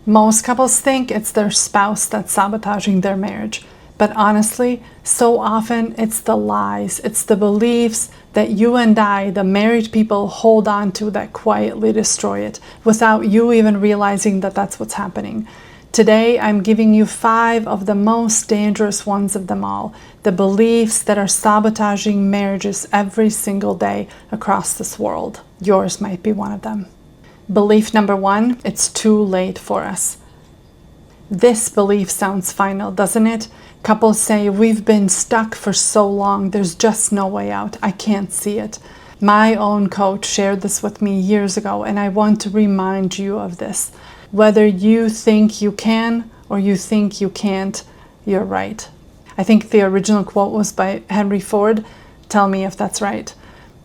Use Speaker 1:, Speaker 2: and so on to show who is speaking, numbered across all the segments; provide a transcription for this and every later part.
Speaker 1: Most couples think it's their spouse that's sabotaging their marriage. But honestly, so often it's the lies, it's the beliefs that you and I, the married people, hold on to that quietly destroy it without you even realizing that that's what's happening. Today, I'm giving you 5 of the most dangerous ones of them all, the beliefs that are sabotaging marriages every single day across this world. Yours might be one of them. Belief number 1, it's too late for us. This belief sounds final, doesn't it? Couples say, we've been stuck for so long, there's just no way out, I can't see it. My own coach shared this with me years ago, and I want to remind you of this. Whether you think you can or you think you can't, you're right. I think the original quote was by Henry Ford. Tell me if that's right.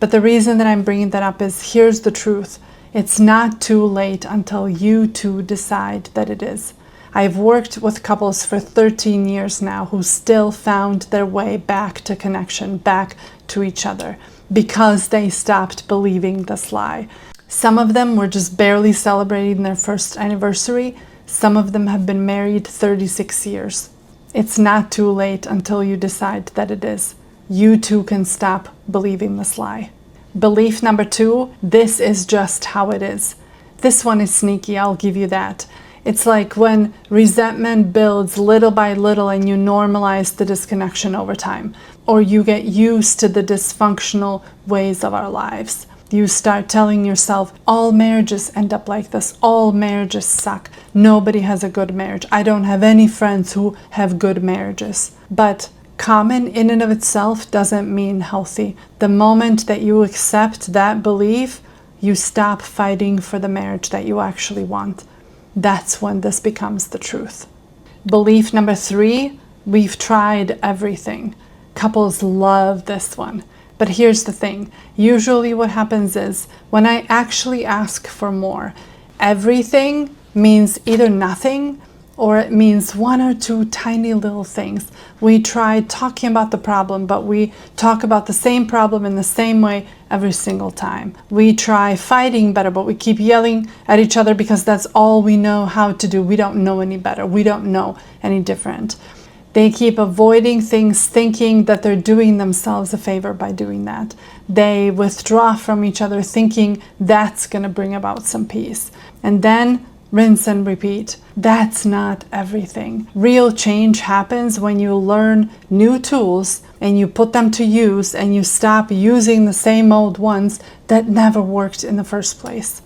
Speaker 1: But the reason that I'm bringing that up is, here's the truth. It's not too late until you two decide that it is. I've worked with couples for 13 years now who still found their way back to connection, back to each other, because they stopped believing this lie. Some of them were just barely celebrating their first anniversary. Some of them have been married 36 years. It's not too late until you decide that it is. You too can stop believing this lie. Belief number 2, this is just how it is. This one is sneaky, I'll give you that. It's like when resentment builds little by little and you normalize the disconnection over time, or you get used to the dysfunctional ways of our lives. You start telling yourself, all marriages end up like this, all marriages suck, nobody has a good marriage, I don't have any friends who have good marriages. But common in and of itself doesn't mean healthy. The moment that you accept that belief, you stop fighting for the marriage that you actually want. That's when this becomes the truth. Belief number 3, we've tried everything. Couples love this one. But here's the thing. Usually what happens is when I actually ask for more, everything means either nothing or it means 1 or 2 tiny little things. We try talking about the problem, but we talk about the same problem in the same way every single time. We try fighting better, but we keep yelling at each other because that's all we know how to do. We don't know any better. We don't know any different. They keep avoiding things, thinking that they're doing themselves a favor by doing that. They withdraw from each other, thinking that's going to bring about some peace. And then rinse and repeat. That's not everything. Real change happens when you learn new tools and you put them to use and you stop using the same old ones that never worked in the first place.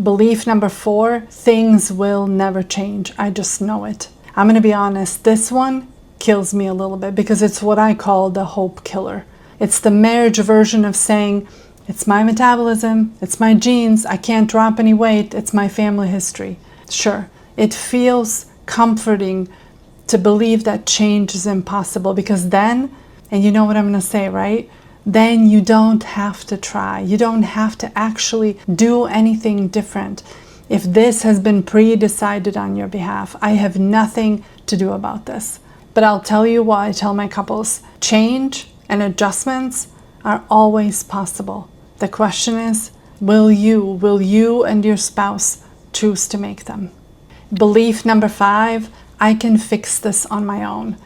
Speaker 1: Belief number 4, things will never change. I just know it. I'm going to be honest, this one kills me a little bit because it's what I call the hope killer. It's the marriage version of saying, it's my metabolism, it's my genes, I can't drop any weight, it's my family history. Sure, it feels comforting to believe that change is impossible because then, and you know what I'm going to say, right? Then you don't have to try. You don't have to actually do anything different. If this has been pre-decided on your behalf, I have nothing to do about this. But I'll tell you what I tell my couples. Change and adjustments are always possible. The question is, will you and your spouse choose to make them? Belief number 5, I can fix this on my own.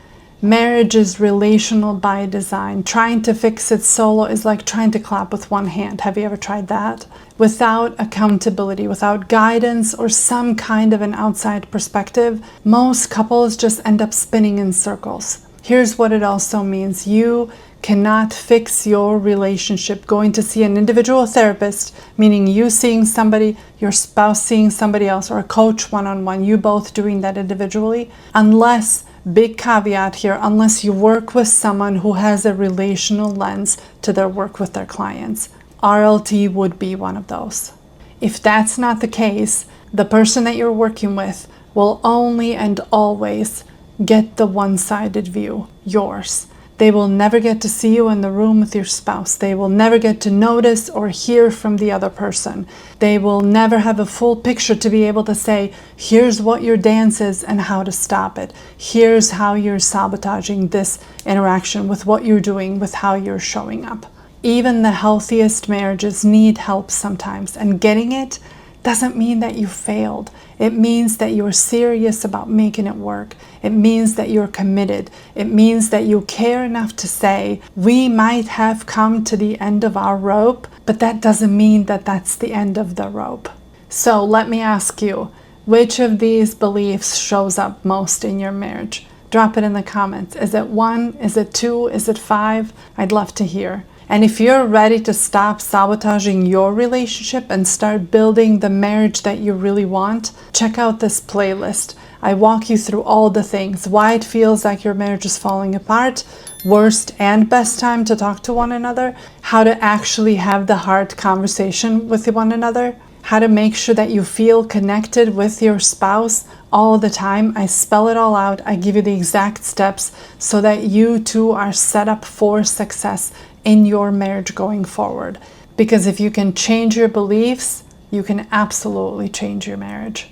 Speaker 1: Marriage is relational by design. Trying to fix it solo is like trying to clap with one hand. Have you ever tried that? Without accountability, without guidance or some kind of an outside perspective, most couples just end up spinning in circles. Here's what it also means. You cannot fix your relationship going to see an individual therapist, meaning you seeing somebody, your spouse seeing somebody else, or a coach one-on-one, you both doing that individually, unless, big caveat here, unless you work with someone who has a relational lens to their work with their clients. RLT would be one of those. If that's not the case, the person that you're working with will only and always get the one-sided view, yours. They will never get to see you in the room with your spouse. They will never get to notice or hear from the other person. They will never have a full picture to be able to say, here's what your dance is and how to stop it. Here's how you're sabotaging this interaction with what you're doing, with how you're showing up. Even the healthiest marriages need help sometimes, and getting it doesn't mean that you failed. It means that you're serious about making it work. It means that you're committed. It means that you care enough to say, we might have come to the end of our rope, but that doesn't mean that that's the end of the rope. So let me ask you, which of these beliefs shows up most in your marriage? Drop it in the comments. Is it 1? Is it 2? Is it 5? I'd love to hear. And if you're ready to stop sabotaging your relationship and start building the marriage that you really want, check out this playlist. I walk you through all the things, why it feels like your marriage is falling apart, worst and best time to talk to one another, how to actually have the hard conversation with one another, how to make sure that you feel connected with your spouse all the time. I spell it all out. I give you the exact steps so that you too are set up for success in your marriage going forward. Because if you can change your beliefs, you can absolutely change your marriage.